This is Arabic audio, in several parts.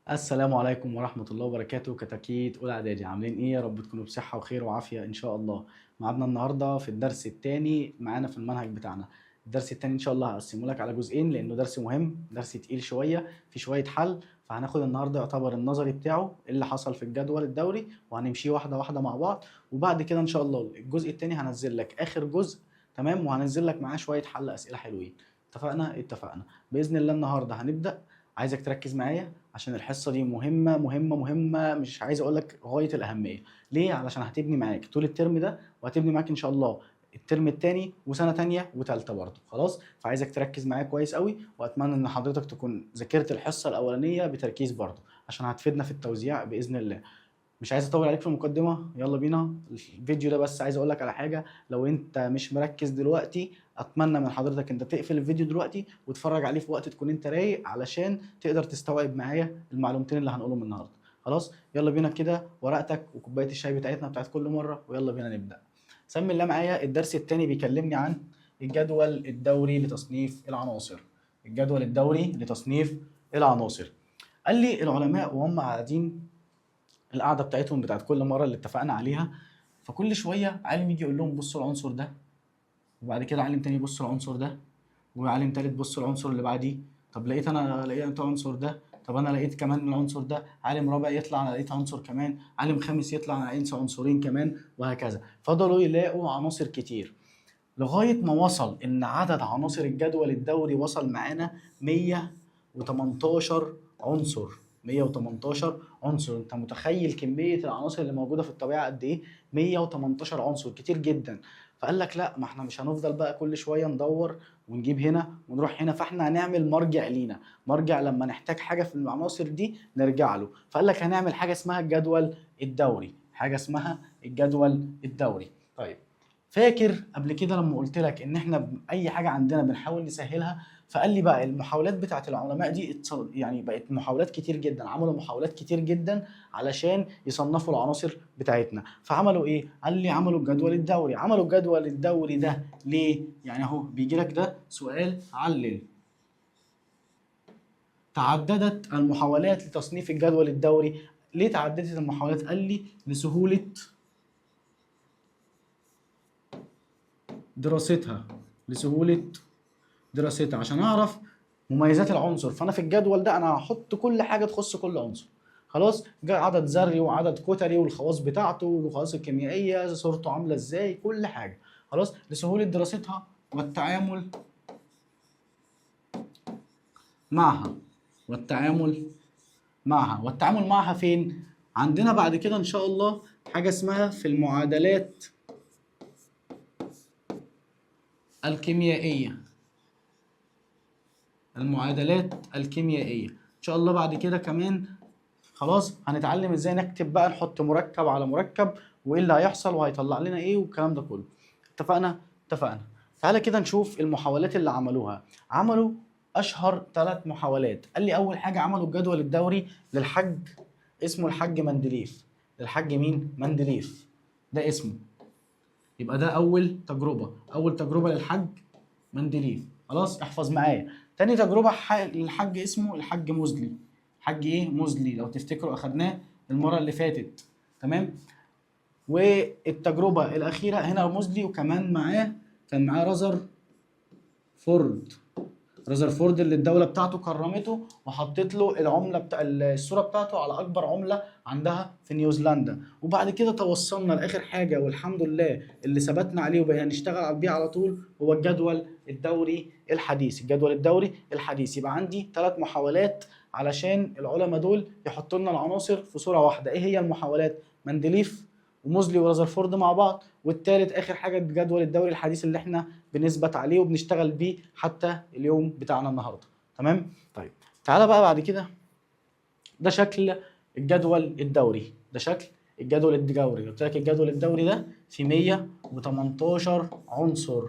السلام عليكم ورحمة الله وبركاته. كتاكيت أولى إعدادي، عاملين إيه؟ يا رب تكونوا بصحة وخير وعافية إن شاء الله. ميعادنا النهاردة في الدرس التاني معانا في المنهج بتاعنا. الدرس التاني إن شاء الله هقسمه لك على جزئين لأنه درس مهم، درس تقيل شوية، في شوية حل. فهناخد النهاردة يعتبر النظري بتاعه اللي حصل في الجدول الدوري، وهنمشيه واحدة واحدة مع بعض. وبعد كده إن شاء الله الجزء التاني هنزل لك آخر جزء، تمام؟ وهنزل لك معاه شوية حل أسئلة حلوين. اتفقنا؟ اتفقنا. بإذن الله النهاردة هنبدأ. عايزك تركز معايا عشان الحصة دي مهمة مهمة مهمة، مش عايز اقول لك غاية الأهمية. ليه؟ علشان هتبني معاك طول الترم ده، وهتبني معاك ان شاء الله الترم التاني وسنة تانية وتالتة برضه. خلاص؟ فعايزك تركز معايا كويس قوي، واتمنى ان حضرتك تكون ذاكرت الحصة الأولانية بتركيز برضه، عشان هتفيدنا في التوزيع بإذن الله. مش عايز اطول عليك في المقدمه، يلا بينا الفيديو ده. بس عايز اقول لك على حاجه، لو انت مش مركز دلوقتي اتمنى من حضرتك انت تقفل الفيديو دلوقتي وتتفرج عليه في وقت تكون انت رايق، علشان تقدر تستوعب معايا المعلومتين اللي هنقولهم النهارده. خلاص؟ يلا بينا كده، ورقتك وكوبايه الشاي بتاعتنا بتاعت كل مره، ويلا بينا نبدا. سمي الله معايا. الدرس الثاني بيكلمني عن الجدول الدوري لتصنيف العناصر. الجدول الدوري لتصنيف العناصر. قال لي العلماء وهم قاعدين القعده بتاعتهم بتاعت كل مره اللي اتفقنا عليها، فكل شويه عالم يجي يقول لهم بصوا العنصر ده، وبعد كده عالم تاني يبص العنصر ده، وعالم تالت بص العنصر اللي بعديه. طب لقيت العنصر ده، طب انا لقيت كمان العنصر ده. عالم رابع يطلع انا لقيت عنصر كمان، عالم خامس يطلع انا لقيت عنصرين كمان، وهكذا. فضلوا يلاقوا عناصر كتير لغايه ما وصل ان عدد عناصر الجدول الدوري وصل معانا 118 عنصر. 118 عنصر. انت متخيل كميه العناصر اللي موجوده في الطبيعه قد ايه؟ 118 عنصر، كتير جدا. فقال لك لا، ما احنا مش هنفضل بقى كل شويه ندور ونجيب هنا ونروح هنا، فاحنا هنعمل مرجع لينا، مرجع لما نحتاج حاجه في العناصر دي نرجع له. فقال لك هنعمل حاجه اسمها الجدول الدوري، حاجه اسمها الجدول الدوري. طيب، فاكر قبل كده لما قلت لك ان احنا اي حاجه عندنا بنحاول نسهلها؟ فقال لي بقى المحاولات بتاعت العلماء دي يعني بقت محاولات كتير جدا، عملوا محاولات كتير جدا علشان يصنفوا العناصر بتاعتنا. فعملوا ايه؟ قال لي عملوا الجدول الدوري. عملوا الجدول الدوري ده ليه؟ يعني اهو بيجي لك ده سؤال: علل. تعددت المحاولات لتصنيف الجدول الدوري. ليه تعددت المحاولات؟ قال لي لسهوله دراستها، لسهوله دراستها، عشان اعرف مميزات العنصر. فانا في الجدول ده انا هحط كل حاجه تخص كل عنصر. خلاص؟ جاء عدد ذري وعدد كتلي والخواص بتاعته والخواص الكيميائيه، صورته عامله ازاي، كل حاجه. خلاص؟ لسهوله دراستها والتعامل معها. والتعامل والتعامل معها فين؟ عندنا بعد كده ان شاء الله حاجه اسمها في المعادلات الكيميائيه. المعادلات الكيميائيه ان شاء الله بعد كده كمان. خلاص؟ هنتعلم ازاي نكتب بقى، نحط مركب على مركب، وايه اللي هيحصل وهيطلع لنا ايه، والكلام ده كله. اتفقنا؟ اتفقنا. تعالى كده نشوف المحاولات اللي عملوها. عملوا اشهر 3 محاولات. قال لي اول حاجه عملوا الجدول الدوري للحج، اسمه الحج مندليف. للحج مين؟ مندليف، ده اسمه. يبقى ده اول تجربه، اول تجربه للحج مندليف. خلاص؟ احفظ معايا. تاني تجربه للحج اسمه الحج موزلي. حج ايه؟ موزلي، لو تفتكروا اخدناه المره اللي فاتت. تمام؟ والتجربه الاخيره هنا موزلي، وكمان معاه كان معاه رذرفورد. رذرفورد اللي الدوله بتاعته كرمته وحطت له العمله بتاع الصوره بتاعته على اكبر عمله عندها في نيوزيلندا. وبعد كده توصلنا لاخر حاجه والحمد لله اللي ثبتنا عليه وبقينا نشتغل بيه على طول، هو الجدول الدوري الحديث. الجدول الدوري الحديث. يبقى عندي 3 محاولات علشان العلماء دول يحطوا لنا العناصر في صوره واحده. ايه هي المحاولات؟ مندليف وموزلي ورذرفورد مع بعض. والتالت اخر حاجه الجدول الدوري الحديث اللي احنا بنثبت عليه وبنشتغل بيه حتى اليوم بتاعنا النهارده. تمام؟ طيب، تعالى بقى بعد كده. ده شكل الجدول الدوري. ده شكل الجدول الدوري. قلت لك الجدول الدوري ده في 118 عنصر.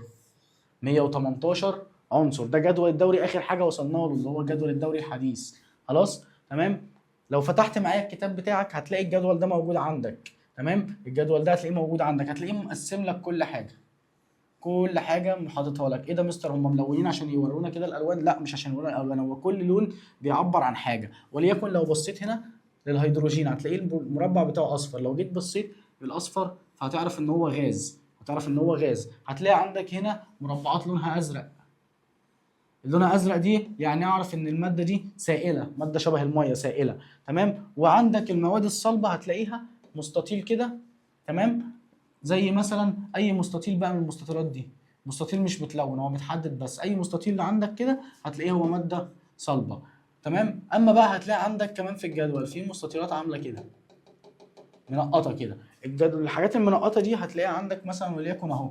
118 عنصر. ده جدول الدوري اخر حاجه وصلنا له، اللي هو الجدول الدوري الحديث. خلاص؟ تمام؟ لو فتحت معايا الكتاب بتاعك هتلاقي الجدول ده موجود عندك. تمام؟ الجدول ده هتلاقيه موجود عندك، هتلاقيه مقسم لك كل حاجه. كل حاجه حاططها لك. ايه ده مستر هم ملونين عشان يورونا كده الالوان؟ لا مش عشان يورونا الالوان، هو كل لون بيعبر عن حاجه. وليكن لو بصيت هنا للهيدروجين هتلاقيه المربع بتاعه اصفر، لو جيت بصيت للاصفر فهتعرف ان هو غاز، هتعرف ان هو غاز. هتلاقي عندك هنا مربعات لونها ازرق، لونها ازرق دي يعني اعرف ان الماده دي سائله، ماده شبه الميه سائله. تمام. وعندك المواد الصلبه هتلاقيها مستطيل كده، تمام، زي مثلا اي مستطيل بقى من المستطيلات دي، مستطيل مش متلون هو متحدد بس، اي مستطيل اللي عندك كده هتلاقيه هو ماده صلبه. تمام. اما بقى هتلاقي عندك كمان في الجدول في مستطيلات عامله كده منقطه كده. الجدول الحاجات المنقطه دي هتلاقيها عندك مثلا وليكن اهو.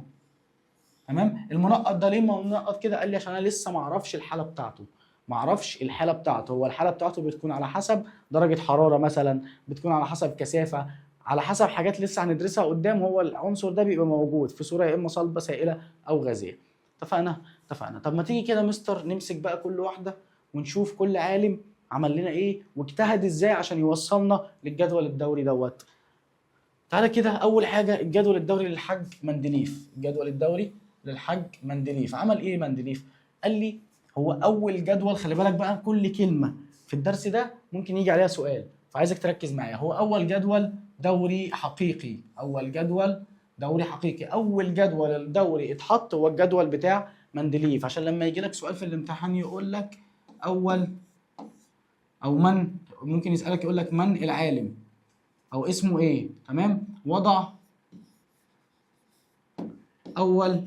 تمام. المنقط ده ليه منقط كده؟ قال لي عشان انا لسه ما اعرفش الحاله بتاعته، ما اعرفش الحاله بتاعته. هو الحاله بتاعته بتكون على حسب درجه حراره مثلا، بتكون على حسب كثافه، على حسب حاجات لسه هندرسها قدام. هو العنصر ده بيبقى موجود في صوره يا اما صلبه سائله او غازيه. اتفقنا؟ اتفقنا. طب ما تيجي كده مستر نمسك بقى كل واحده ونشوف كل عالم عمل لنا ايه واجتهد ازاي عشان يوصلنا للجدول الدوري دوت. تعالى كده. اول حاجه الجدول الدوري للحاج مندليف. الجدول الدوري للحاج مندليف عمل ايه مندليف؟ قال لي هو اول جدول، خلي بالك بقى كل كلمه في الدرس ده ممكن يجي عليها سؤال، فعايزك تركز معايا. هو اول جدول دوري حقيقي، اول جدول دوري حقيقي، اول جدول الدوري اتحط هو الجدول بتاع مندليف، عشان لما يجي لك سؤال في الامتحان يقول لك اول او من، ممكن يسالك يقول لك من العالم او اسمه ايه. تمام. وضع اول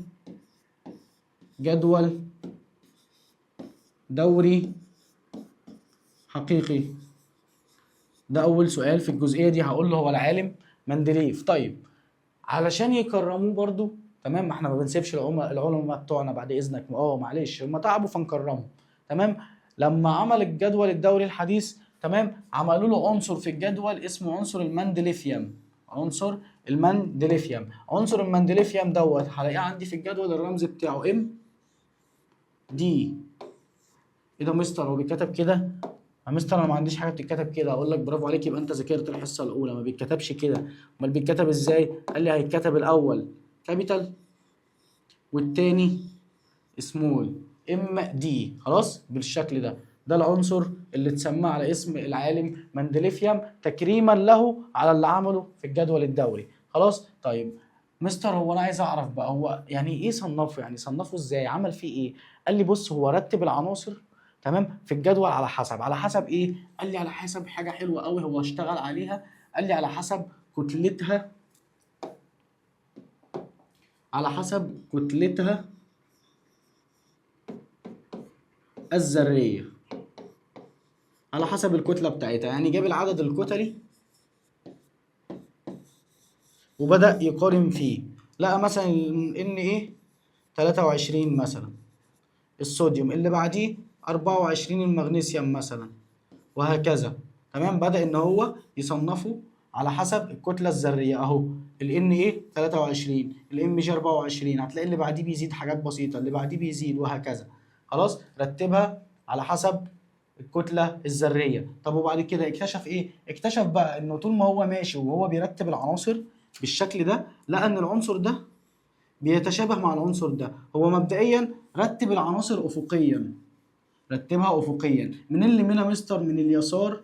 جدول دوري حقيقي. ده اول سؤال في الجزئيه دي، هقول له هو العالم مندليف. طيب علشان يكرموه برضو، تمام، ما احنا ما بنسيبش العلماء بتوعنا بعد اذنك، معلش هم تعبوا فنكرمهم. تمام. لما عمل الجدول الدوري الحديث، تمام، عملوا له عنصر في الجدول اسمه عنصر المندليفيوم. عنصر المندليفيوم. عنصر المندليفيوم دوت هلاقيه عندي في الجدول الرمز بتاعه ام دي. ايه ده مستر هو بيتكتب كده؟ يا مستر انا ما عنديش حاجه بتتكتب كده. اقول لك برافو عليك، يبقى انت ذاكرت الحصه الاولى. ما بيتكتبش كده. امال بيتكتب ازاي؟ قال لي هيتكتب الاول كابيتال والتاني سمول ام دي. خلاص بالشكل ده. ده العنصر اللي اتسمى على اسم العالم مندليفيوم تكريما له على اللي عمله في الجدول الدوري. خلاص. طيب مستر هو انا عايز اعرف بقى هو يعني ايه صنفه؟ يعني صنفه ازاي؟ عمل فيه ايه؟ قال لي بص هو رتب العناصر، تمام، في الجدول على حسب. على حسب ايه؟ قال لي على حسب حاجه حلوه قوي هو اشتغل عليها. قال لي على حسب كتلتها، على حسب كتلتها الذريه، على حسب الكتله بتاعتها. يعني جاب العدد الكتلي وبدأ يقارن فيه. لقى مثلا ان ايه 23 مثلا الصوديوم، اللي بعديه 24 المغنيسيوم مثلا، وهكذا. تمام. بدأ ان هو يصنفه على حسب الكتلة الذرية اهو. ال ايه 23، الام جي 24، هتلاقي اللي بعديه بيزيد حاجات بسيطة، اللي بعديه بيزيد وهكذا. خلاص. رتبها على حسب الكتلة الذرية. طب وبعد كده اكتشف ايه؟ اكتشف بقى انه طول ما هو ماشي وهو بيرتب العناصر بالشكل ده، لقى ان العنصر ده بيتشابه مع العنصر ده. هو مبدئيا رتب العناصر افقيا، رتبها افقيا. من اليمين يا مستر؟ من اليسار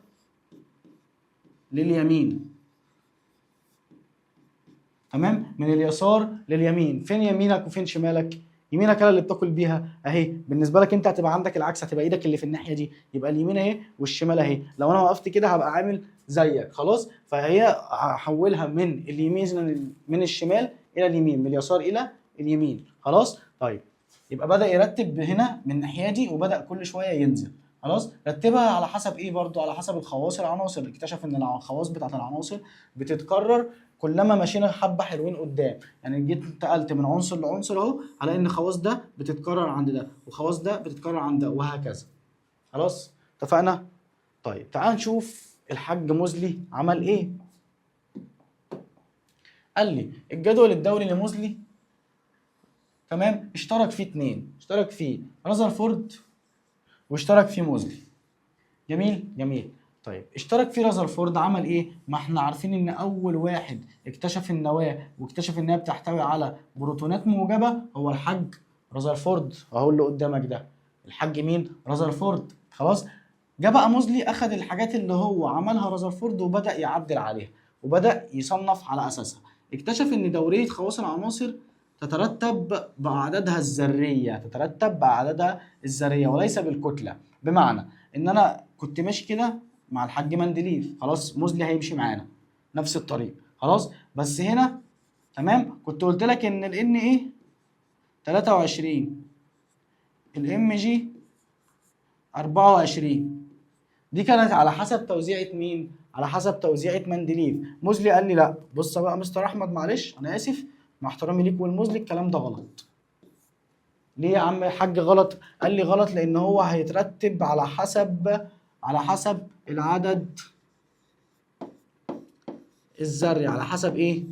لليمين. تمام. من اليسار لليمين. فين يمينك وفين شمالك؟ يمينك هي اللي بتاكل بيها اهي. بالنسبه لك انت هتبقى عندك العكس، هتبقى ايدك اللي في الناحيه دي، يبقى اليمين اهي والشمال اهي. لو انا وقفت كده هبقى عامل زيك. خلاص. فهي هحولها من اليمين، من الشمال الى اليمين، من اليسار الى اليمين. خلاص. طيب يبقى بدأ يرتب هنا من الناحيه دي وبدأ كل شويه ينزل. خلاص. رتبها على حسب ايه برضو؟ على حسب الخواص العناصر. اكتشف ان الخواص بتاعت العناصر بتتكرر كلما مشينا حبه حلوين قدام. يعني جيت انتقلت من عنصر لعنصر اهو، على ان خواص ده بتتكرر عند ده وخواص ده بتتكرر عند ده وهكذا. خلاص. اتفقنا؟ طيب تعال نشوف الحاج موزلي عمل ايه. قال لي الجدول الدوري لموزلي، تمام، اشترك فيه اتنين، اشترك فيه رذرفورد واشترك فيه موزلي. جميل جميل. طيب اشترك فيه رذرفورد، عمل ايه؟ ما احنا عارفين ان اول واحد اكتشف النواه واكتشف ان هي بتحتوي على بروتونات موجبه هو الحاج رذرفورد، اهو اللي قدامك ده الحاج مين؟ رذرفورد. خلاص، جه بقى موزلي اخذ الحاجات اللي هو عملها رذرفورد وبدا يعدل عليها وبدا يصنف على اساسها. اكتشف ان دوريه خواص العناصر تترتب باعدادها الذريه، تترتب باعدادها الذريه وليس بالكتله. بمعنى ان انا كنت ماشي كده مع الحاج مندليف، خلاص موزلي هيمشي معانا نفس الطريق، خلاص، بس هنا تمام كنت قلت لك ان الان ايه 23، الام جي 24، دي كانت على حسب توزيعة مين؟ على حسب توزيعة مندليف. موزلي قال لي لا بص بقى مستر احمد معلش انا اسف مع احترامي ليك والموزلي الكلام ده غلط. ليه يا عم الحاج غلط؟ قال لي غلط لان هو هيترتب على حسب العدد الذري، على حسب ايه؟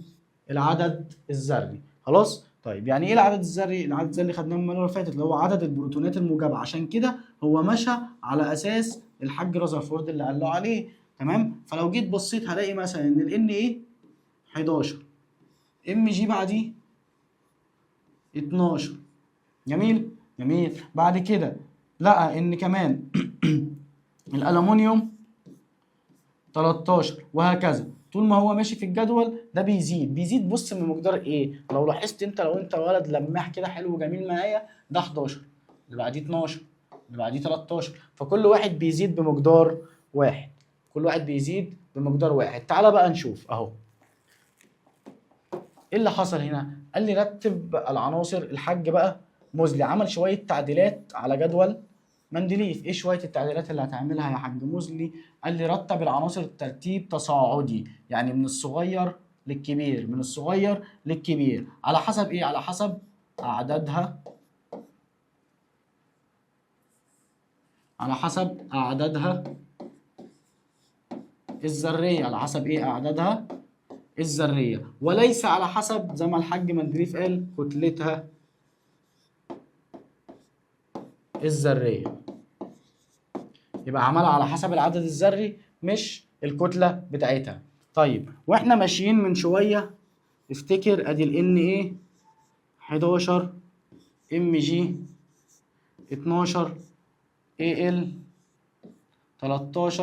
العدد الذري. خلاص؟ طيب يعني ايه العدد الذري؟ العدد الذري خدناه المره اللي فاتت اللي هو عدد البروتونات الموجبه، عشان كده هو مشى على اساس الحاج رذرفورد اللي قال له عليه، تمام؟ فلو جيت بصيت هلاقي مثلا ان الان ايه 11، ام جي بعديه 12. جميل؟ جميل. بعد كده لقى ان كمان الالومنيوم 13 وهكذا. طول ما هو ماشي في الجدول ده بيزيد بص من مقدار ايه؟ لو لاحظت انت لو انت ولد لماح كده حلو وجميل معايا، ده 11 اللي بعديه 12 اللي بعديه 13، فكل واحد بيزيد بمقدار واحد، كل واحد بيزيد بمقدار واحد. تعالى بقى نشوف اهو ايه اللي حصل هنا. قال لي رتب العناصر. الحاج بقى موزلي عمل شويه تعديلات على جدول مندليف. ايه شويه التعديلات اللي هتعملها يا حاج موزلي؟ قال لي رتب العناصر ترتيب تصاعدي، يعني من الصغير للكبير، من الصغير للكبير، على حسب ايه؟ على حسب اعدادها، على حسب اعدادها الذريه، على حسب ايه؟ اعدادها الذريه، وليس على حسب زي ما الحاج مندليف قال كتلتها الذريه. يبقى عملها على حسب العدد الذري مش الكتله بتاعتها. طيب واحنا ماشيين من شويه افتكر ادي ال ايه 11 ام جي 12 اي ال 13،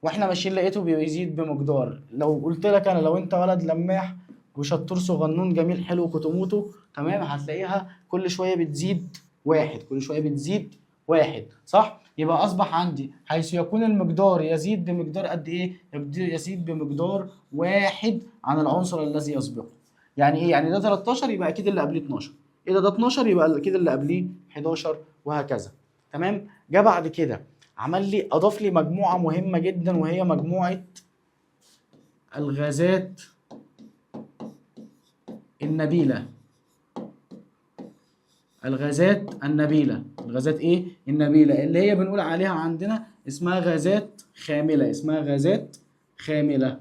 واحنا ماشيين لقيته بيزيد بمقدار. لو قلت لك انا لو انت ولد لماح وشطور صغنون جميل حلو كتموته تمام، هتلاقيها كل شويه بتزيد واحد، كل شويه بتزيد واحد، صح؟ يبقى اصبح عندي حيث يكون المقدار يزيد بمقدار قد ايه؟ يزيد بمقدار واحد عن العنصر الذي يسبقه. يعني ايه؟ يعني ده 13 يبقى اكيد اللي قبليه 12، ايه ده 12 يبقى اكيد اللي قبليه 11 وهكذا. تمام؟ جه بعد كده عمل لي اضاف لي مجموعه مهمه جدا وهي مجموعه الغازات النبيله. الغازات النبيله، الغازات ايه؟ النبيله اللي هي بنقول عليها عندنا اسمها غازات خامله، اسمها غازات خامله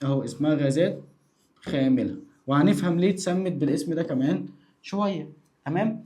اهو، اسمها غازات خامله، وهنفهم ليه اتسمت بالاسم ده كمان شويه. تمام؟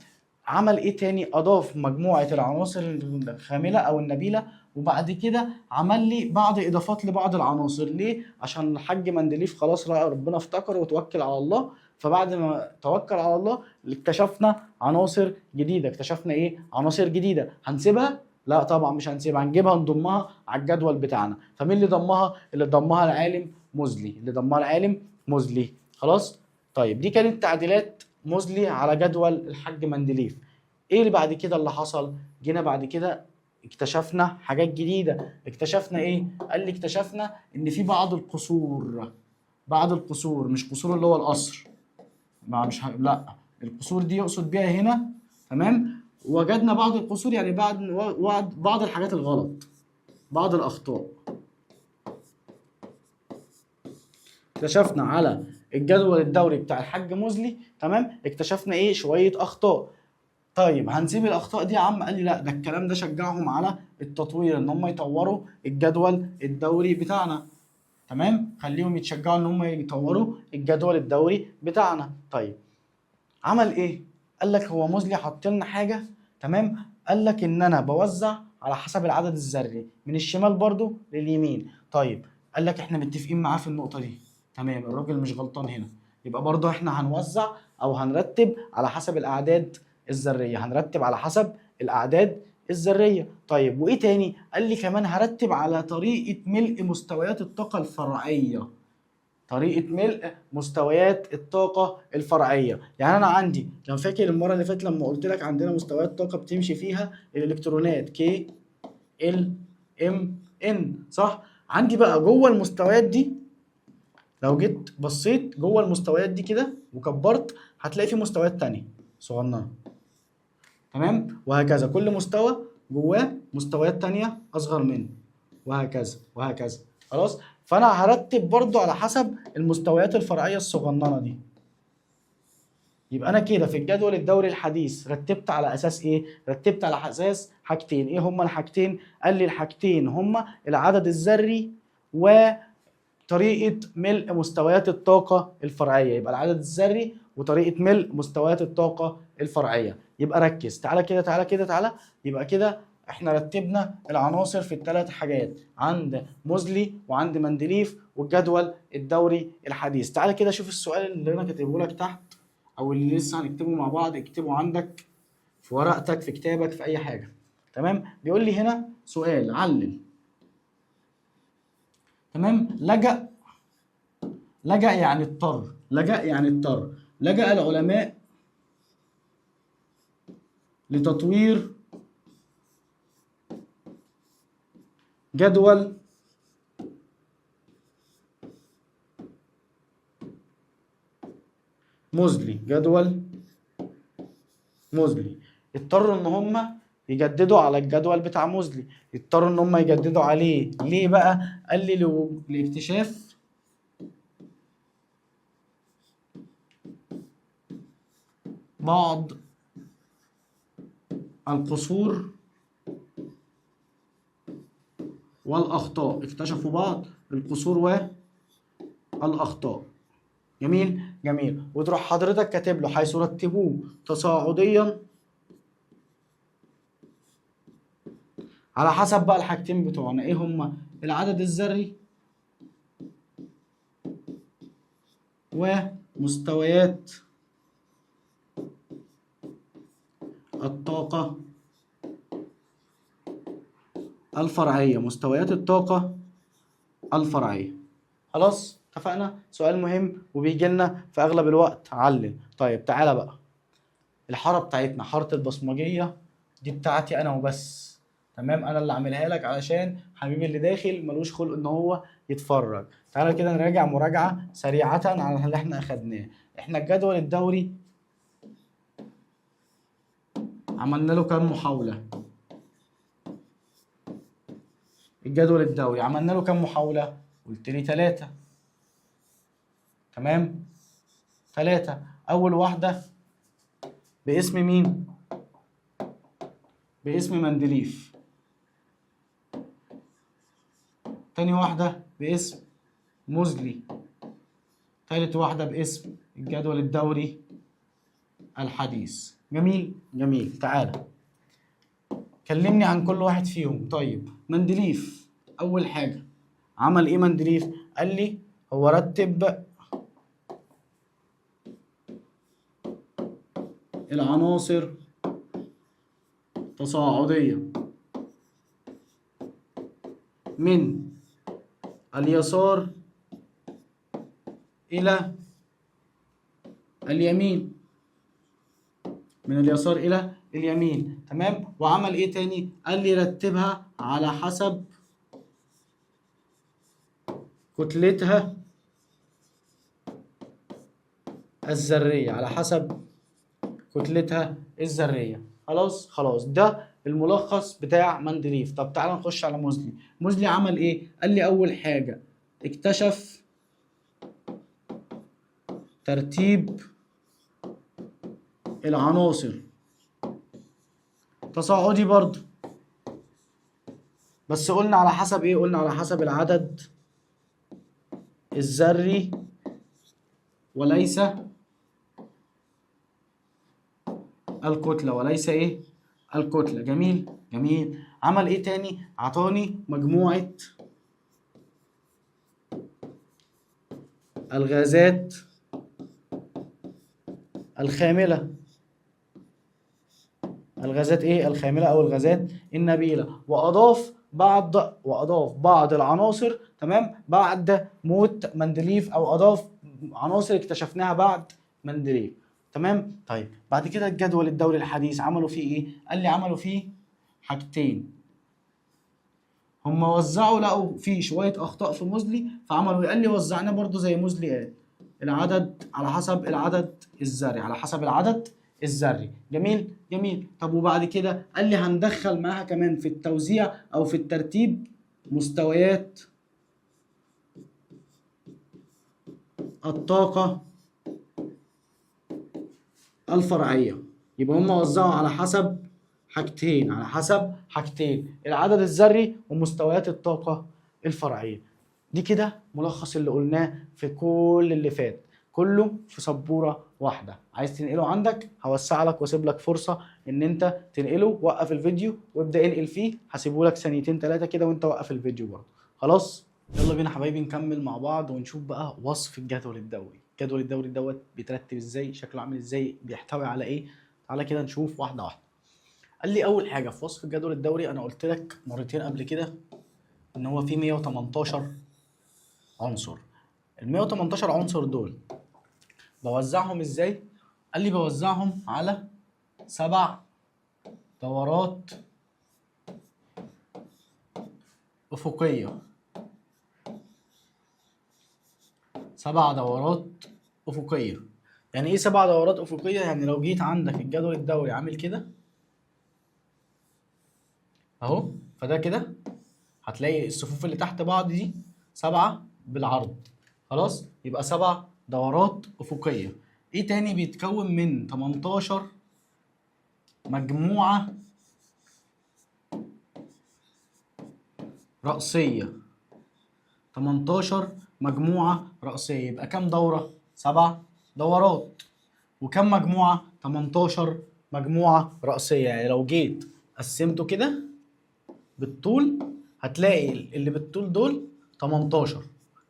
عمل ايه تاني؟ اضاف مجموعه العناصر الخامله او النبيله، وبعد كده عمل لي بعض اضافات لبعض العناصر. ليه؟ عشان الحاج مندليف خلاص رأى ربنا افتكر وتوكل على الله، فبعد ما توكل على الله اكتشفنا عناصر جديده. اكتشفنا ايه؟ عناصر جديده. هنسيبها؟ لا طبعا مش هنسيبها، هنجيبها نضمها على الجدول بتاعنا. فمين اللي ضمها؟ اللي ضمها العالم موزلي، اللي ضمها العالم موزلي. خلاص؟ طيب دي كانت تعديلات موزلي على جدول الحاج مندليف. ايه اللي بعد كده اللي حصل؟ جينا بعد كده اكتشفنا حاجات جديدة. اكتشفنا ايه؟ قال لي اكتشفنا ان في بعض القصور، بعض القصور، مش قصور اللي هو القصر، ما مش لا، القصور دي يقصد بيها هنا، تمام؟ وجدنا بعض القصور يعني بعض الحاجات الغلط، بعض الاخطاء. اكتشفنا على الجدول الدوري بتاع الحاج موزلي، تمام؟ اكتشفنا ايه؟ شوية اخطاء. طيب هنسيب الاخطاء دي يا عم؟ قال لي لا، ده الكلام ده شجعهم على التطوير، ان هم يطوروا الجدول الدوري بتاعنا. تمام؟ خليهم يتشجعوا ان هم يطوروا الجدول الدوري بتاعنا. طيب عمل ايه؟ قال لك هو موزلي حط لنا حاجه، تمام؟ قال لك ان انا بوزع على حسب العدد الذري من الشمال برضو لليمين. طيب قال لك احنا متفقين معاه في النقطة دي، تمام، الراجل مش غلطان هنا. يبقى برضو احنا هنوزع او هنرتب على حسب الاعداد الذرية، هنرتب على حسب الاعداد الذرية. طيب وايه تاني؟ قال لي كمان هرتب على طريقة ملء مستويات الطاقة الفرعية. طريقة ملء مستويات الطاقة الفرعية. يعني أنا عندي، كان فاكر المرة اللي فاتت لما قلت لك عندنا مستويات طاقة بتمشي فيها الإلكترونات K L M N، صح؟ عندي بقى جوه المستويات دي، لو جيت بصيت جوه المستويات دي كده وكبرت هتلاقي في مستويات تانية صغننة، تمام؟ وهكذا كل مستوى جواه مستويات تانية أصغر منه، وهكذا وهكذا. خلاص؟ فانا هرتب برضو على حسب المستويات الفرعيه الصغننه دي. يبقى انا كده في الجدول الدوري الحديث رتبت على اساس ايه؟ رتبت على اساس حاجتين. ايه هما الحاجتين؟ قال لي الحاجتين هما العدد الذري وطريقه ملء مستويات الطاقه الفرعيه. يبقى العدد الذري وطريقه ملء مستويات الطاقه الفرعيه. يبقى ركز، تعالى كده تعالى كده تعالى. يبقى كده احنا رتبنا العناصر في الثلاث حاجات عند موزلي وعند مندليف والجدول الدوري الحديث. تعالى كده شوف السؤال اللي انا كاتبه لك تحت او اللي لسه هنكتبه مع بعض، اكتبه عندك في ورقتك في كتابك في اي حاجه، تمام؟ بيقول لي هنا سؤال علل، تمام؟ لجأ يعني اضطر، لجأ يعني اضطر. لجأ العلماء لتطوير جدول موزلي، جدول موزلي. اضطروا ان هم يجددوا على الجدول بتاع موزلي، اضطروا ان هم يجددوا عليه. ليه بقى؟ قال لي لاكتشاف بعض القصور والاخطاء. اكتشفوا بعض القصور والاخطاء. جميل جميل. وتروح حضرتك كاتب له حيث رتبوه تصاعديا على حسب بقى الحاجتين بتوعنا. ايه هما؟ العدد الذري ومستويات الطاقة الفرعية، مستويات الطاقة الفرعية. خلاص اتفقنا؟ سؤال مهم وبيجي لنا في اغلب الوقت علل. طيب تعالى بقى الحاره بتاعتنا، حاره البصمجيه دي بتاعتي انا وبس، تمام؟ انا اللي عاملها لك علشان حبيبي اللي داخل ملوش خلق ان هو يتفرج. تعالى كده نراجع مراجعه سريعه على اللي احنا اخدناه. احنا الجدول الدوري عملنا له كام محاوله؟ الجدول الدوري عملنا له كام محاوله؟ قلت لي 3، تمام؟ 3. اول واحده باسم مين؟ باسم مندليف. تاني واحدة باسم موزلي. تالت واحدة باسم الجدول الدوري الحديث. جميل جميل. تعالى كلمني عن كل واحد فيهم. طيب مندليف أول حاجة عمل إيه مندليف؟ قال لي هو رتب العناصر تصاعدية من اليسار إلى اليمين، من اليسار إلى اليمين، تمام؟ وعمل إيه تاني؟ قال لي رتبها على حسب كتلتها الذرية، على حسب كتلتها الذرية. خلاص خلاص، ده الملخص بتاع مندليف. طب تعالى نخش على موزلي. موزلي عمل ايه؟ قال لي اول حاجة اكتشف ترتيب العناصر تصاعدي برضو، بس قلنا على حسب ايه؟ قلنا على حسب العدد الذري وليس الكتلة، وليس ايه؟ الكتلة. جميل جميل. عمل ايه تاني؟ عطاني مجموعة الغازات الخاملة. الغازات ايه؟ الخاملة او الغازات النبيلة. واضاف بعض العناصر، تمام، بعد موت مندليف، او اضاف عناصر اكتشفناها بعد مندليف. تمام. طيب بعد كده الجدول الدوري الحديث عملوا فيه ايه؟ قال لي عملوا فيه حاجتين. هم وزعوا لقوا فيه شويه اخطاء في موزلي، فعملوا ايه؟ قال لي وزعناه برضو زي موزلي قال، العدد على حسب العدد الذري، على حسب العدد الذري. جميل جميل. طب وبعد كده قال لي هندخل معاها كمان في التوزيع او في الترتيب مستويات الطاقه الفرعيه. يبقى هم وزعوا على حسب حاجتين، على حسب حاجتين، العدد الذري ومستويات الطاقة الفرعية. دي كده ملخص اللي قلناه في كل اللي فات، كله في سبورة واحدة. عايز تنقله عندك هوسع لك واسيب لك فرصة ان انت تنقله. وقف الفيديو وابدأ انقل فيه، هسيبه لك ثانيتين 3 كده وانت وقف الفيديو برضه. خلاص يلا بينا حبايبي نكمل مع بعض ونشوف بقى وصف الجدول الدوري. الجدول الدوري دوت بيترتب ازاي، شكله عامل ازاي، بيحتوي على ايه. تعالى كده نشوف واحدة واحدة. قال لي اول حاجه في وصف الجدول الدوري، انا قلت لك مرتين قبل كده ان هو فيه 118 عنصر. ال 118 عنصر دول بوزعهم ازاي؟ قال لي بوزعهم على 7 دورات افقيه. 7 دورات افقيه. يعني ايه 7 دورات افقيه؟ يعني لو جيت عندك الجدول الدوري عامل كده اهو، فده كده هتلاقي الصفوف اللي تحت بعض دي 7 بالعرض. خلاص، يبقى 7 دورات أفقية. ايه تاني؟ بيتكون من 18 مجموعة رأسية. 18 مجموعة رأسية. يبقى كام دورة؟ 7 دورات. وكم مجموعة؟ 18 مجموعة رأسية. يعني لو جيت قسمته كده بالطول هتلاقي اللي بالطول دول 18.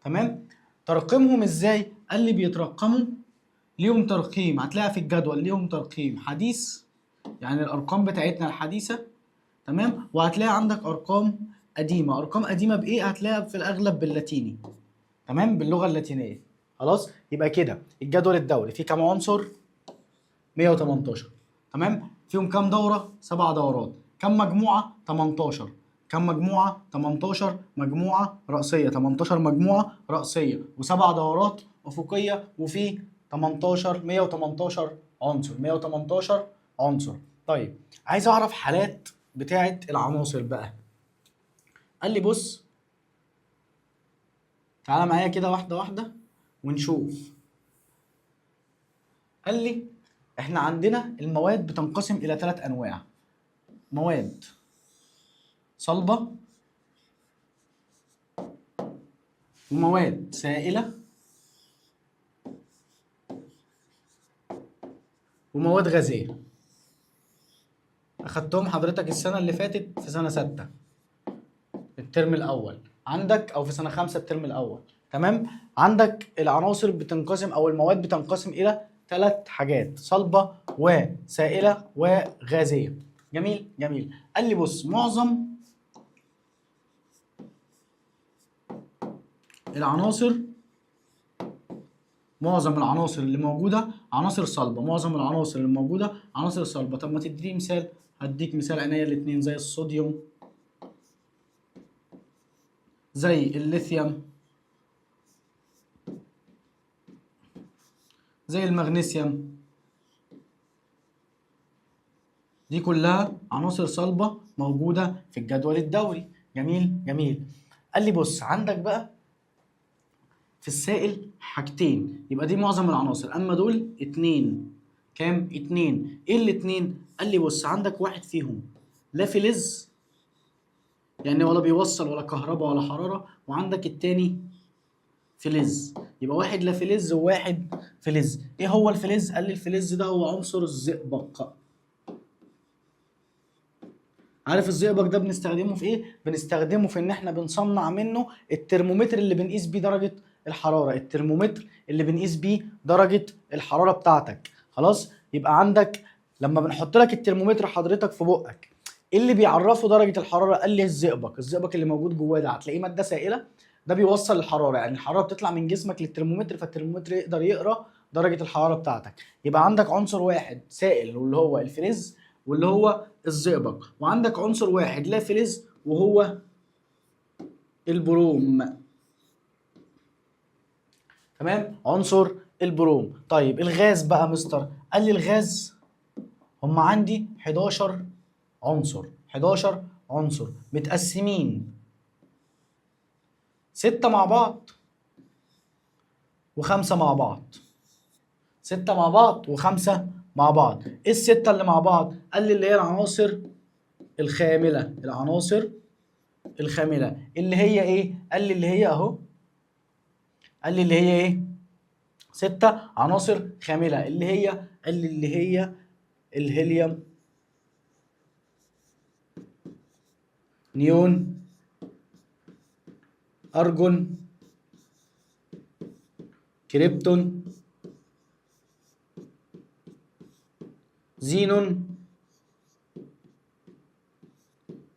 تمام. ترقيمهم ازاي؟ قال لي بيترقموا، ليهم ترقيم هتلاقيها في الجدول، ليهم ترقيم حديث، يعني الارقام بتاعتنا الحديثه. تمام. وهتلاقي عندك ارقام قديمه. ارقام قديمه بايه؟ هتلاقيها في الاغلب باللاتيني. تمام، باللغه اللاتينيه. خلاص، يبقى كده الجدول الدوري فيه كام عنصر؟ 118. تمام. فيهم كام دوره؟ 7 دورات. كام مجموعه؟ 18. كام مجموعه؟ 18 مجموعه رأسيه. 18 مجموعه رأسيه وسبع دورات افقيه، وفي 118 عنصر. 118 عنصر. طيب عايز اعرف حالات بتاعه العناصر بقى. قال لي بص، تعالى معايا كده واحده واحده ونشوف. قال لي احنا عندنا المواد بتنقسم الى 3 انواع: مواد صلبة، ومواد سائلة، ومواد غازية. أخدتهم حضرتك السنة اللي فاتت في سنة 6 الترم الأول عندك، أو في سنة 5 الترم الأول. تمام. عندك العناصر بتنقسم أو المواد بتنقسم إلى 3 حاجات: صلبة وسائلة وغازية. جميل جميل. قال لي بص، معظم العناصر اللي موجوده عناصر صلبه. معظم العناصر اللي موجوده عناصر صلبه. طب ما تديني مثال؟ هديك مثال عينيا الاثنين. زي الصوديوم، زي الليثيوم، زي المغنيسيوم. دي كلها عناصر صلبه موجوده في الجدول الدوري. جميل جميل. قال لي بص، عندك بقى في السائل حاجتين، يبقى دي معظم العناصر. اما دول 2. كام؟ 2. ايه الاتنين؟ قال لي بص، عندك واحد فيهم لا فلز، يعني ولا بيوصل ولا كهرباء ولا حرارة، وعندك التاني فلز. يبقى واحد لا فلز وواحد فلز. ايه هو الفلز؟ قال لي الفلز ده هو عنصر الزئبق. عارف الزئبق ده بنستخدمه في ايه؟ بنستخدمه في ان احنا بنصنع منه الترمومتر اللي بنقيس بيه درجة الحرارة، الترمومتر اللي بنقيس بيه درجة الحرارة بتاعتك. خلاص؟ يبقى عندك لما بنحط لك الترمومتر حضرتك في بقك، ايه اللي بيعرفه درجة الحرارة؟ قال لي الزئبق، الزئبق اللي موجود جواه ده هتلاقيه مادة سائلة، ده بيوصل الحرارة، يعني الحرارة بتطلع من جسمك للترمومتر، فالترمومتر يقدر يقرا درجة الحرارة بتاعتك. يبقى عندك عنصر واحد سائل واللي هو الفلز واللي هو الزئبق، وعندك عنصر واحد لا فلز وهو البروم. تمام؟ عنصر البروم. طيب الغاز بقى مستر، قال لي الغاز هم عندي 11 عنصر، 11 عنصر متقسمين 6 مع بعض و5 مع بعض، 6 مع بعض و5 مع بعض. ايه الستة اللي مع بعض؟ قال لي اللي هي العناصر الخاملة، العناصر الخاملة اللي هي ايه؟ قال لي اللي هي اهو، قال لي اللي هي ايه؟ 6 عناصر خاملة اللي هي، قال لي اللي هي الهيليوم، نيون، أرجون، كريبتون، زينون،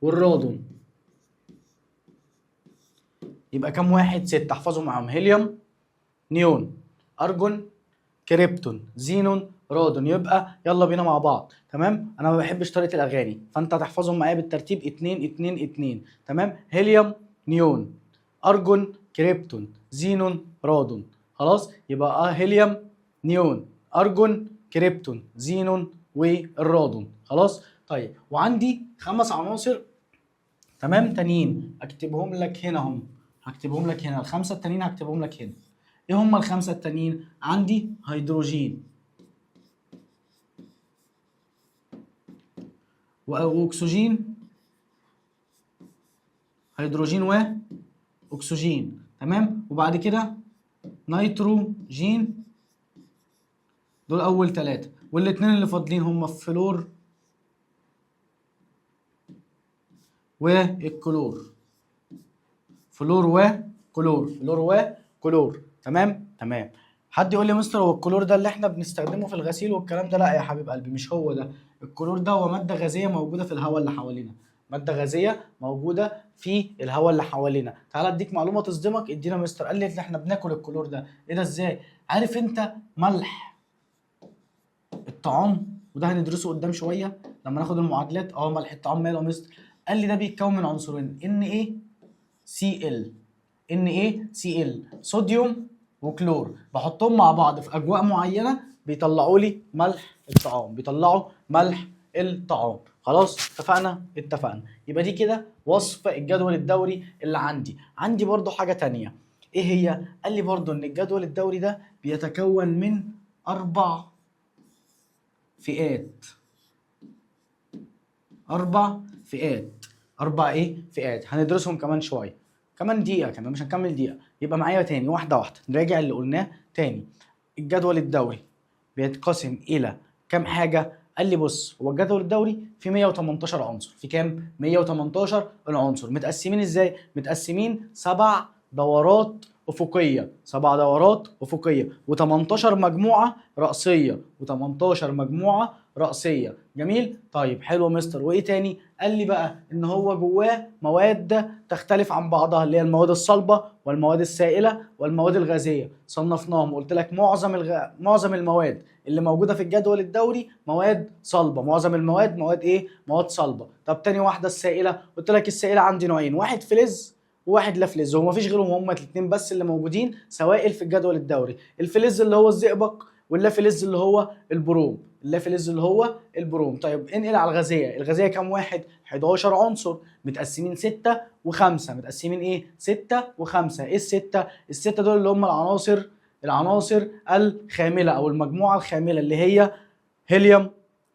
والرادون. يبقى كام واحد؟ 6. احفظوا معاهم: هيليوم، نيون، أرجون، كريبتون، زينون، رادون. يبقى يلا بينا مع بعض. تمام؟ انا ما بحبش طريقه الاغاني، فانت هتحفظهم معايا بالترتيب 2 2 2. تمام؟ هيليوم، نيون، ارجون، كريبتون، زينون، رادون. خلاص؟ يبقى هيليوم، نيون، ارجون، كريبتون، زينون، والرادون. خلاص؟ طيب وعندي 5 عناصر تمام تانيين، اكتبهم لك هنا هم، هكتبهم لك هنا، ال5 التانيين هكتبهم لك هنا. ايه هم ال5 التانيين؟ عندي هيدروجين واكسجين، هيدروجين واكسجين. تمام؟ وبعد كده نيتروجين، دول اول 3، والاتنين اللي فاضلين هم الفلور والكلور، فلور وكلور، فلور وكلور. تمام؟ تمام. حد يقول لي مستر هو الكلور ده اللي احنا بنستخدمه في الغسيل والكلام ده؟ لا يا حبيب قلبي، مش هو ده. الكلور ده هو مادة غازية موجودة في الهواء اللي حوالينا، مادة غازية موجودة في الهواء اللي حوالينا. تعال اديك معلومة تصدمك. ادينا مستر، قال لي احنا بناكل الكلور ده. ايه ده ازاي؟ عارف انت ملح الطعام، وده هندرسه قدام شوية لما ناخد المعادلات. ملح الطعام ماله يا مستر؟ قال لي ده بيتكون من عنصرين، NaCl، NaCl، صوديوم وكلور، بحطهم مع بعض في اجواء معينه بيطلعوا لي ملح الطعام، بيطلعوا ملح الطعام. خلاص؟ اتفقنا؟ اتفقنا. يبقى دي كده وصف الجدول الدوري اللي عندي. عندي برضو حاجه تانية، ايه هي؟ قال لي برضو ان الجدول الدوري ده بيتكون من 4 فئات، 4 فئات، 4 ايه؟ فئات. هندرسهم كمان شويه، كمان دقيقة، كمان مش هنكمل دقيقة. يبقى معايا تاني واحدة واحدة نراجع اللي قلناه تاني. الجدول الدوري بيتقسم إلى كام حاجة؟ قال لي بص، هو الجدول الدوري فيه 118 عنصر، في كام؟ 118 العنصر. متقسمين ازاي؟ متقسمين 7 دورات أفقية، 7 دورات أفقية، و18 مجموعة رأسية، و18 مجموعة رأسية. جميل؟ طيب حلو يا مستر، وإيه تاني؟ قال لي بقى إن هو جواه مواد تختلف عن بعضها، اللي هي المواد الصلبة والمواد السائلة والمواد الغازية. صنفناهم وقلت لك معظم المواد اللي موجودة في الجدول الدوري مواد صلبة، معظم المواد مواد إيه؟ مواد صلبة. طب تاني واحدة السائلة، قلت لك السائلة عندي نوعين، واحد فلز وواحد لا فلز، هو مفيش غيرهم، هما الاثنين بس اللي موجودين سوائل في الجدول الدوري، الفلز اللي هو الزئبق واللا فلز اللي هو البروم، اللا فلز اللي هو البروم. طيب انقل على الغازيه، الغازيه كام واحد؟ 11 عنصر متقسمين 6 و5، متقسمين ايه؟ 6 و5. ايه السته؟ السته دول اللي هم العناصر الخامله او المجموعه الخامله اللي هي هيليوم،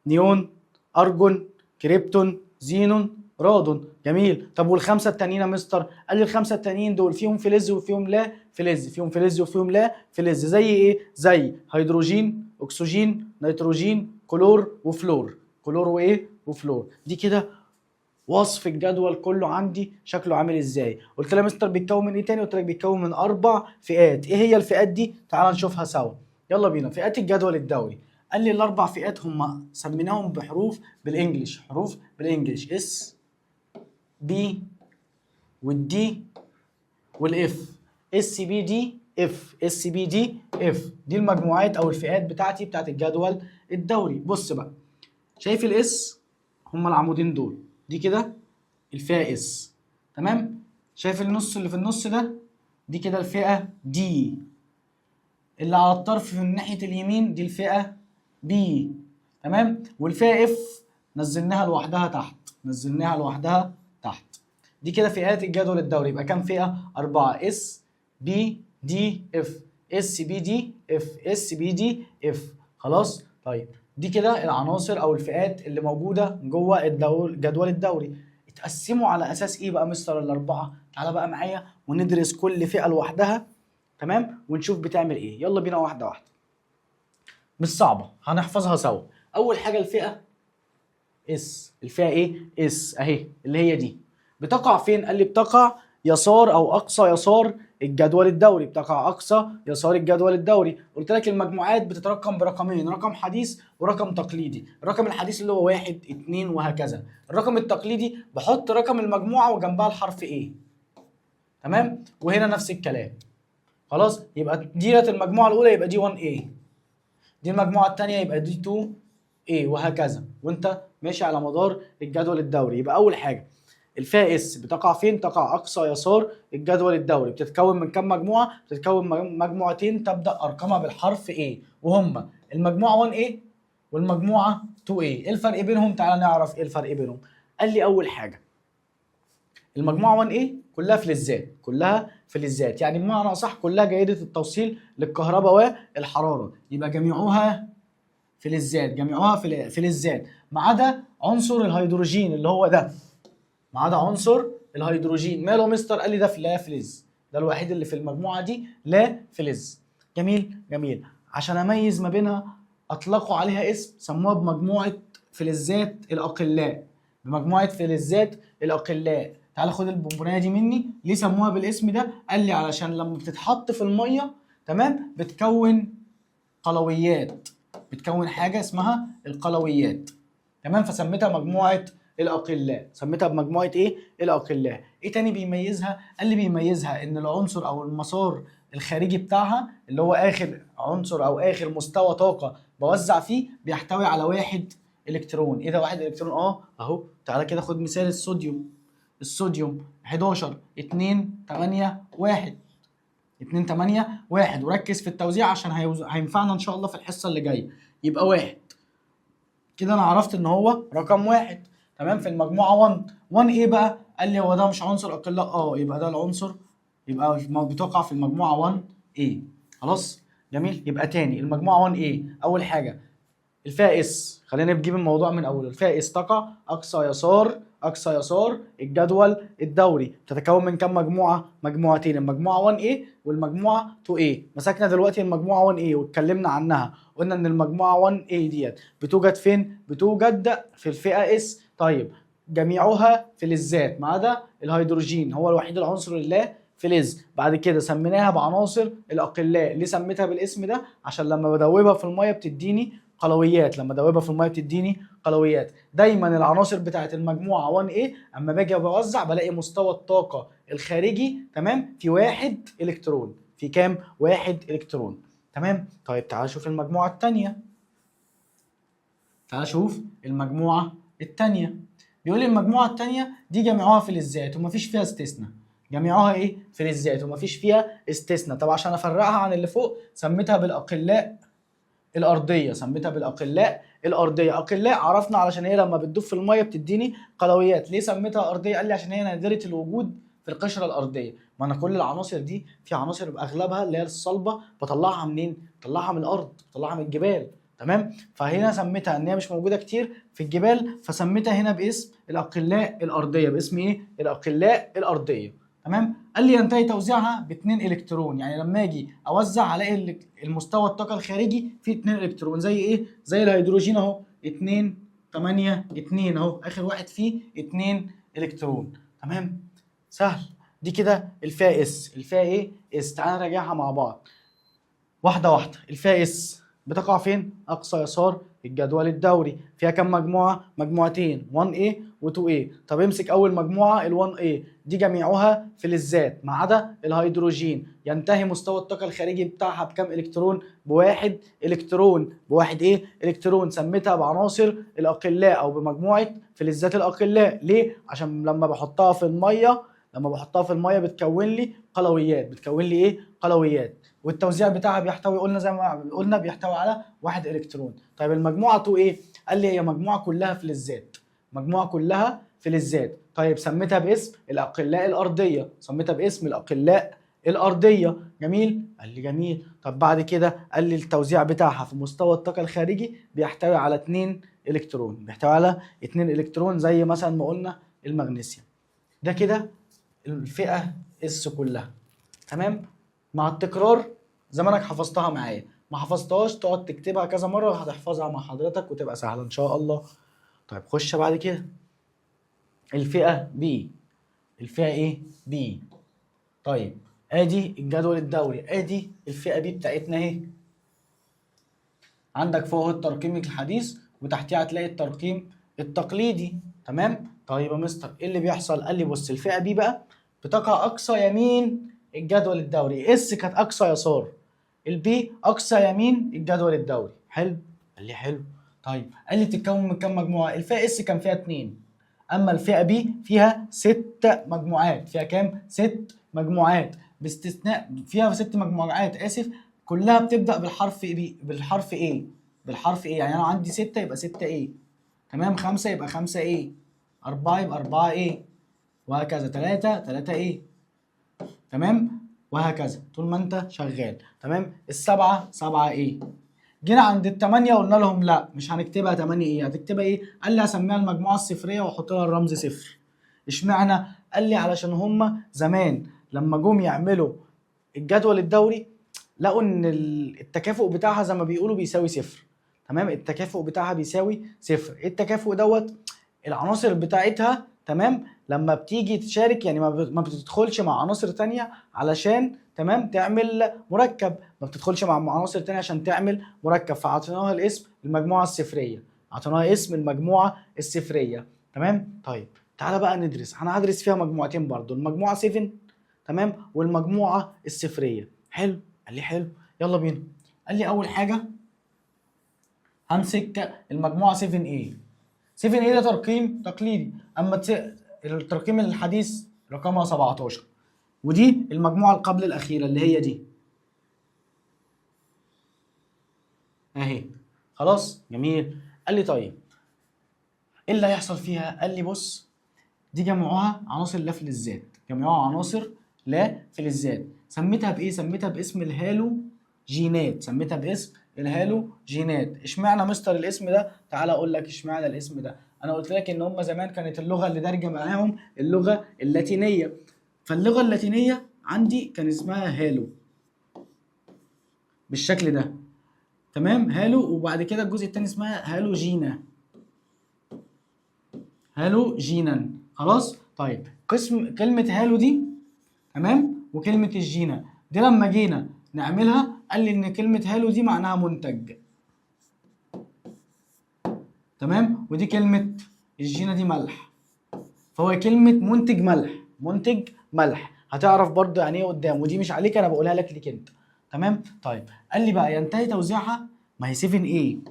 نيون، ارجون، كريبتون، زينون، رادون. جميل. طب والخمسه التانيين يا مستر؟ قال لي الخمسه التانيين دول فيهم فلز وفيهم لا فلز، فيهم فلز وفيهم لا فلز. زي ايه؟ زي هيدروجين، اكسجين، نيتروجين، كلور وفلور، كلور وايه؟ وفلور. دي كده وصف الجدول كله عندي شكله عامل ازاي. قلت لها مستر بيتكون من ايه تاني؟ قلت لك بيتكون من 4 فئات. ايه هي الفئات دي؟ تعال نشوفها سوا. يلا بينا. فئات الجدول الدوري. قال لي ال4 فئات هم سميناهم بحروف بالانجلش، حروف بالانجلش: اس بي والدي والاف. اس بي دي اف، اس بي دي اف، دي المجموعات او الفئات بتاعتي بتاعت الجدول الدوري. بص بقى، شايف الاس؟ هم العمودين دول، دي كده الفئه اس، تمام. شايف النص اللي في النص ده؟ دي كده الفئه دي. اللي على الطرف من ناحيه اليمين دي الفئه بي، تمام. والفئه اف نزلناها لوحدها تحت، نزلناها لوحدها تحت. دي كده فئات الجدول الدوري. يبقى كام فئه؟ 4: اس بي دي اف، اس بي دي اف، اس بي دي اف. خلاص. طيب دي كده العناصر او الفئات اللي موجوده جوه الجدول الدوري. اتقسموا على اساس ايه بقى مستر الاربعه؟ تعالى بقى معايا وندرس كل فئه لوحدها، تمام، ونشوف بتعمل ايه. يلا بينا واحده واحده، مش صعبه، هنحفظها سوا. اول حاجه الفئه اس. الفئه ايه؟ اس اهي، اللي هي دي. بتقع فين؟ قال لي بتقع يسار او اقصى يسار الجدول الدوري، بتقع اقصى يسار الجدول الدوري. قلت لك المجموعات بتترقم برقمين: رقم حديث ورقم تقليدي. الرقم الحديث اللي هو 1 2 وهكذا. الرقم التقليدي بحط رقم المجموعه وجنبها الحرف ايه، تمام. وهنا نفس الكلام. خلاص. يبقى ديت المجموعه الاولى، يبقى دي 1 a، دي المجموعه الثانيه يبقى دي 2 a، وهكذا. وانت ماشي على مدار الجدول الدوري. يبقى اول حاجه الفئه اس بتقع فين؟ تقع اقصى يسار الجدول الدوري. بتتكون من كام مجموعه؟ بتتكون مجموعتين تبدا ارقامها بالحرف A، وهما المجموعه 1A والمجموعه 2A. ايه الفرق بينهم؟ تعالى نعرف ايه الفرق بينهم. قال لي اول حاجه المجموعه 1A كلها فلزات، كلها فلزات، يعني بمعنى اصح كلها جيده التوصيل للكهرباء والحراره، يبقى جميعها فلزات، جميعها فلزات، ما عدا عنصر الهيدروجين اللي هو ده، ما عدا عنصر الهيدروجين. ماله مستر؟ قال لي ده لا فلز، ده الوحيد اللي في المجموعه دي لا فلز. جميل جميل. عشان اميز ما بينها اطلقوا عليها اسم، سموها بمجموعه فلزات الاقلاء، بمجموعه فلزات الاقلاء. تعال خد البونبونيه دي مني. ليه سموها بالاسم ده؟ قال لي علشان لما بتتحط في الميه، تمام، بتكون قلويات، بتكون حاجه اسمها القلويات، تمام. فسميتها مجموعه الاقلاء، سميتها بمجموعه ايه؟ الاقلاء. ايه تاني بيميزها؟ قال لي بيميزها ان العنصر او المسار الخارجي بتاعها اللي هو اخر عنصر او اخر مستوى طاقه بوزع فيه بيحتوي على 1 الكترون. ايه ده 1 الكترون؟ اهو. تعالى كده خد مثال الصوديوم. الصوديوم 11 2 8 1، 2 8 1. وركز في التوزيع عشان هينفعنا ان شاء الله في الحصه اللي جايه. يبقى 1 كده انا عرفت ان هو رقم 1، تمام، في المجموعه 1. 1 ايه بقى؟ قال لي هو ده مش عنصر اقلاء؟ يبقى ده العنصر، يبقى بتقع في المجموعه 1 ايه. خلاص. جميل. يبقى تاني المجموعه 1 ايه اول حاجه الفئه اس. خلينا نجيب الموضوع من اوله. الفئه اس تقع اقصى يسار، اقصى يسار الجدول الدوري. تتكون من كام مجموعه؟ مجموعتين: المجموعه 1A والمجموعه 2A. مسكنا دلوقتي المجموعه 1A واتكلمنا عنها، قلنا ان المجموعه 1A ديت بتوجد فين؟ بتوجد في الفئه اس. طيب جميعها فلزات ما عدا الهيدروجين، هو الوحيد العنصر اللي لا فلز. بعد كده سميناها بعناصر الاقلاء. ليه سميتها بالاسم ده؟ عشان لما بدوبها في الميه بتديني قلويات، لما ادوبها في الميه بتديني قلويات. دايما العناصر بتاعت المجموعه 1A اما باجي بوزع بلاقي مستوى الطاقه الخارجي، تمام، في 1 الكترون. في كام؟ 1 الكترون، تمام. طيب تعال شوف المجموعه الثانيه. تعال شوف المجموعه الثانيه. بيقول لي المجموعه الثانيه دي جميعها فلزات ومفيش فيها استثناء. جميعها ايه؟ فلزات ومفيش فيها استثناء. طب عشان افرقها عن اللي فوق سميتها بالاقلاء الارضيه، سميتها بالاقلاء الارضيه. اقلاء عرفنا علشان هي لما بتدوب في الميه بتديني قلويات. ليه سميتها ارضيه؟ قال لي عشان هي نادره الوجود في القشره الارضيه. ما انا كل العناصر دي في عناصر اغلبها اللي هي الصلبه بطلعها منين؟ بطلعها من الارض، بطلعها من الجبال، تمام. فهنا سميتها ان هي مش موجوده كتير في الجبال، فسميتها هنا باسم الاقلاء الارضيه. باسم ايه؟ الاقلاء الارضيه، تمام. قال لي ينتهي توزيعها ب2 الكترون. يعني لما اجي اوزع الاقي المستوى الطاقه الخارجي فيه 2 الكترون. زي ايه؟ زي الهيدروجين اهو 2 8 2 اهو اخر واحد فيه 2 الكترون. تمام سهل. دي كده الفئه اس. الفئه ايه؟ اس. تعالى نراجعها مع بعض واحده واحده. الفئه اس بتقع فين؟ اقصى يسار الجدول الدوري. فيها كم مجموعه؟ مجموعتين 1A و 2A. طب امسك اول مجموعه ال 1A دي جميعها فلزات ما عدا الهيدروجين. ينتهي مستوى الطاقه الخارجي بتاعها بكم الكترون؟ بواحد الكترون. بواحد ايه؟ الكترون. سميتها بعناصر الاقلاء او بمجموعه فلزات الاقلاء. ليه؟ عشان لما بحطها في الميه بتكون لي قلويات. بتكون لي ايه؟ قلويات. والتوزيع بتاعها بيحتوي، قلنا زي ما قلنا، بيحتوي على 1 الكترون. طيب المجموعه 2 ايه؟ قال لي هي مجموعه كلها فلزات. مجموعه كلها فلزات. طيب سميتها باسم الاقلاء الارضيه. سميتها باسم الاقلاء الارضيه. جميل؟ قال لي جميل. طب بعد كده قال لي التوزيع بتاعها في مستوى الطاقه الخارجي بيحتوي على 2 الكترون. بيحتوي على 2 الكترون زي مثلا ما قلنا المغنيسيوم. ده كده الفئه اس كلها. تمام؟ مع التكرار زمانك حفظتها معايا. ما حفظتهاش تقعد تكتبها كذا مره وهتحفظها مع حضرتك وتبقى سهله ان شاء الله. طيب خش بعد كده الفئه بي. الفئه ايه؟ بي. طيب ادي الجدول الدوري، ادي الفئه بي بتاعتنا اهي. عندك فوق الترقيم الحديث وتحتيه هتلاقي الترقيم التقليدي. تمام؟ طيب يا مستر ايه اللي بيحصل؟ قال لي بص الفئه بي بقى بتقع اقصى يمين الجدول الدوري. اس كانت اقصى يسار، البي اقصى يمين الجدول الدوري. حلو؟ قال لي حلو. طيب قال لي بتتكون من كام مجموعه؟ الفئه اس كان فيها 2، اما الفئه بي فيها 6 مجموعات. فيها كام؟ 6 مجموعات باستثناء فيها 6 مجموعات اسف، كلها بتبدا بالحرف بي، بالحرف ايه. بالحرف ايه يعني انا عندي 6 يبقى 6 ايه. تمام؟ 5 يبقى 5 ايه، 4 يبقى 4 ايه، وهكذا. 3 ايه. تمام؟ وهكذا طول ما انت شغال. تمام؟ السبعه 7 ايه. جينا عند الثمانية قلنا لهم لا مش هنكتبها 8 ايه، هتكتبها ايه؟ قال لي هسميها المجموعة الصفرية واحط لها الرمز صفر. اشمعنى؟ قال لي علشان هما زمان لما جم يعملوا الجدول الدوري لقوا ان التكافؤ بتاعها زي ما بيقولوا بيساوي صفر. تمام؟ التكافؤ بتاعها بيساوي صفر. ايه التكافؤ دوت؟ العناصر بتاعتها تمام لما بتيجي تشارك يعني ما بتدخلش مع عناصر تانية علشان تمام تعمل مركب. ما بتدخلش مع عناصر تانية عشان تعمل مركب، فاعطيناها الاسم المجموعة الصفرية. اعطيناها اسم المجموعة الصفرية. تمام؟ طيب تعالى بقى ندرس. انا هدرس فيها مجموعتين برضو، المجموعة 7 تمام والمجموعة الصفرية. حلو؟ قال لي حلو. يلا بينا. قال لي اول حاجة همسك المجموعة 7A. 7A ده ترقيم تقليدي، اما الترقيم الحديث رقمها 17، ودي المجموعة القبل الأخيرة اللي هي دي اهي. خلاص؟ جميل. قال لي طيب ايه اللي هيحصل فيها؟ قال لي بص دي جمعوها عناصر لا فلزات، جمعوها عناصر لا فلزات. سميتها بايه؟ سميتها باسم الهالو جينات. سميتها باسم الهالو جينات. اشمعنى مستر الاسم ده؟ تعالى اقول لك اشمعنى الاسم ده. انا قلت لك ان هم زمان كانت اللغه اللي دارجه معاهم اللغه اللاتينيه، فاللغه اللاتينيه عندي كان اسمها هالو بالشكل ده. تمام؟ هالو. وبعد كده الجزء الثاني اسمها هالو جينا. هالو جينا. خلاص؟ طيب قسم كلمه هالو دي تمام وكلمه الجينا دي لما جينا نعملها قال لي ان كلمه هالو دي معناها منتج. تمام؟ ودي كلمه الجينا دي ملح، فهو كلمه منتج ملح. منتج ملح هتعرف برضه يعني ايه قدام، ودي مش عليك انا بقولها لك ليك انت. تمام؟ طيب قال لي بقى ينتهي توزيعها، ما هي 7A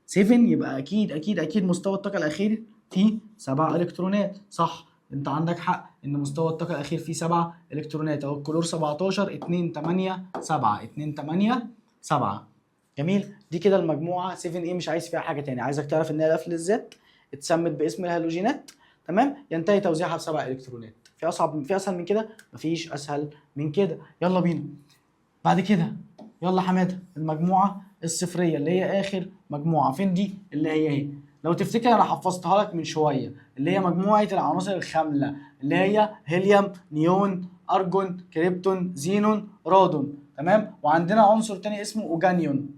7 يبقى اكيد مستوى الطاقه الاخير فيه 7 الكترونات. صح؟ انت عندك حق ان مستوى الطاقه الاخير فيه 7 الكترونات. اهو الكلور 17 2 8 7 2 8 7. جميل. دي كده المجموعه 7A مش عايز فيها حاجه تاني، عايزك تعرف ان هي للذات اتسمت باسم الهالوجينات. تمام؟ ينتهي توزيعها ب7 الكترونات. في اصعب، في اسهل من كده؟ مفيش اسهل من كده. يلا بينا. بعد كده يلا حماده المجموعه الصفريه اللي هي اخر مجموعه. فين دي؟ اللي هي اهي. لو تفتكر انا حفظتها لك من شويه، اللي هي مجموعه العناصر الخامله اللي هي هيليوم، نيون، ارجون، كريبتون، زينون، رادون. تمام؟ وعندنا عنصر تاني اسمه اوجانيون.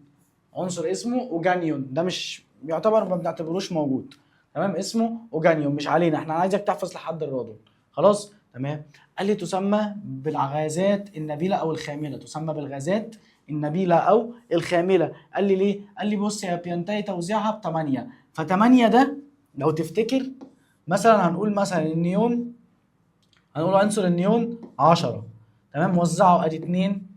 عنصر اسمه اوجانيون ده مش يعتبر ما بنعتبروش موجود. تمام، اسمه اوجانيوم، مش علينا، احنا عايزك تحفظ لحد الرادون. خلاص تمام. قال لي تسمى بالغازات النبيله او الخامله، تسمى بالغازات النبيله او الخامله. قال لي ليه؟ قال لي بص هي بينتهي توزيعها ب 8، ف8 ده لو تفتكر مثلا هنقول مثلا النيون، هنقول عنصر النيون 10 تمام، وزعه ادي 2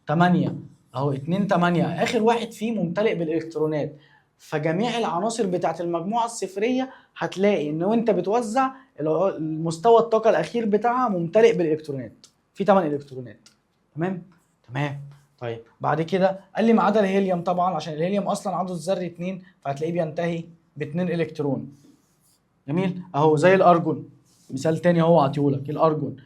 8 اهو، 2 8 اخر واحد فيه ممتلئ بالالكترونات. فجميع العناصر بتاعت المجموعه الصفريه هتلاقي ان وانت بتوزع المستوى الطاقه الاخير بتاعها ممتلئ بالالكترونات، في 8 الكترونات. تمام تمام. طيب بعد كده قال لي ما عدا الهيليوم طبعا، عشان الهيليوم اصلا عدده الذري 2 فهتلاقيه بينتهي ب 2 الكترون. جميل اهو، زي الارجون، مثال تاني اهو عطيهولك الارجون.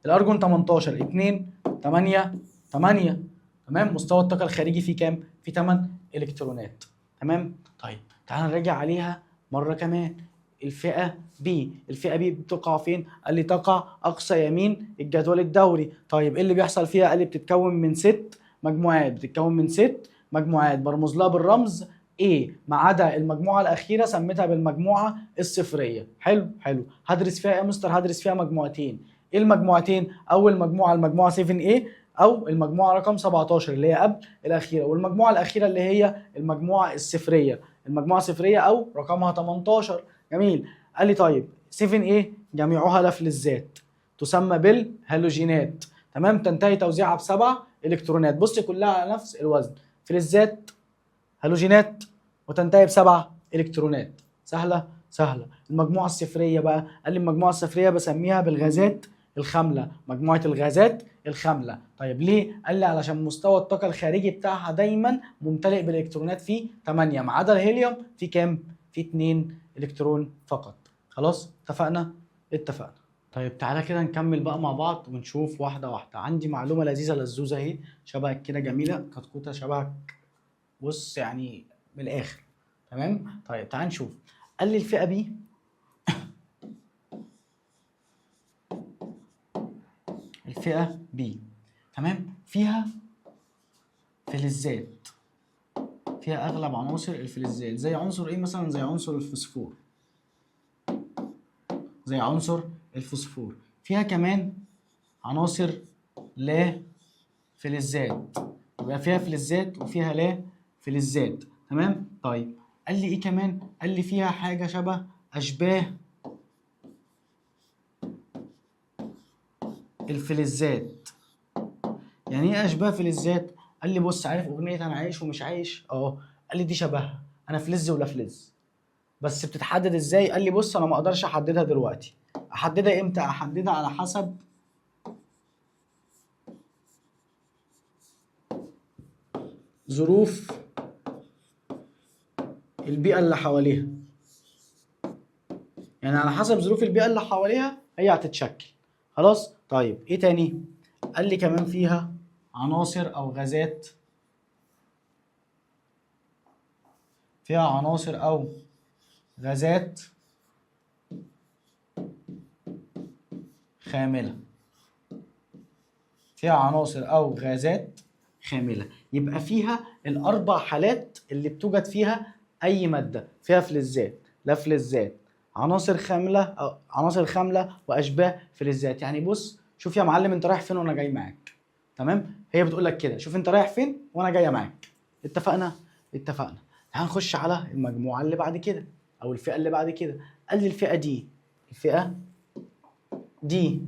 الارجون 18 2 8 8 تمام، مستوى الطاقه الخارجي فيه كام؟ فيه 8 الكترونات. تمام. طيب تعال نراجع عليها مره كمان. الفئه بي، الفئه بي بتقع فين؟ قال لي تقع اقصى يمين الجدول الدوري. طيب ايه اللي بيحصل فيها؟ قال لي بتتكون من 6 مجموعات، بتتكون من 6 مجموعات برمز لها بالرمز A، ما عدا المجموعه الاخيره سميتها بالمجموعه الصفريه. حلو حلو. هدرس فيها ايه يا مستر؟ هدرس فيها مجموعتين. ايه المجموعتين؟ اول مجموعه المجموعه 7A او المجموعه رقم 17 اللي هي قبل الاخيره، والمجموعه الاخيره اللي هي المجموعه الصفريه، المجموعه الصفريه او رقمها 18. جميل. قال لي طيب 7A جميعها لفلزات تسمى بالهالوجينات. تمام، تنتهي توزيعها بسبع الكترونات. بص كلها على نفس الوزن، فلزات هالوجينات وتنتهي بسبع الكترونات. سهله سهله. المجموعه الصفريه بقى، قال لي المجموعه الصفريه بسميها بالغازات الخامله، مجموعه الغازات الخامله. طيب ليه؟ قال لي علشان مستوى الطاقه الخارجي بتاعها دايما ممتلئ بالالكترونات فيه 8، ما عدا الهيليوم في كام؟ في 2 الكترون فقط. خلاص اتفقنا؟ اتفقنا. طيب تعالى كده نكمل بقى مع بعض ونشوف واحده واحده. عندي معلومه لذيذه لزوزه اهي، شبهك كده، جميله كتكوته شبهك، بص يعني من الاخر. تمام. طيب تعال نشوف. قال لي الفئه بي الفئه بي تمام فيها فلزات، فيها اغلب عناصر الفلزات. زي عنصر ايه مثلا؟ زي عنصر الفوسفور، زي عنصر الفوسفور. فيها كمان عناصر لا فلزات، يبقى فيها فلزات وفيها لا فلزات. تمام. طيب قال لي ايه كمان؟ قال لي فيها حاجه شبه اشباه الفلزات. يعني ايه اشباه فلزات؟ قال لي بص، عارف اغنيه انا عايش ومش عايش؟ اه. قال لي دي شبهها، انا فلز ولا فلز. بس بتتحدد ازاي؟ قال لي بص انا ما اقدرش احددها دلوقتي، احددها امتى؟ احددها على حسب ظروف البيئه اللي حواليها، يعني على حسب ظروف البيئه اللي حواليها هي هتتشكل. خلاص. طيب ايه تاني؟ قال لي كمان فيها عناصر او غازات، فيها عناصر او غازات خامله، فيها عناصر او غازات خامله. يبقى فيها الاربع حالات اللي بتوجد فيها اي ماده، فيها فلزات، لا فلزات، عناصر خامله او عناصر خامله، واشباه فلزات. يعني بص شوف يا معلم انت رايح فين وانا جاي معاك. تمام، هي بتقول لك كده، شوف انت رايح فين وانا جايه معاك. اتفقنا؟ اتفقنا. تعال نخش على المجموعه اللي بعد كده او الفئه اللي بعد كده. قال لي الفئه دي، الفئه دي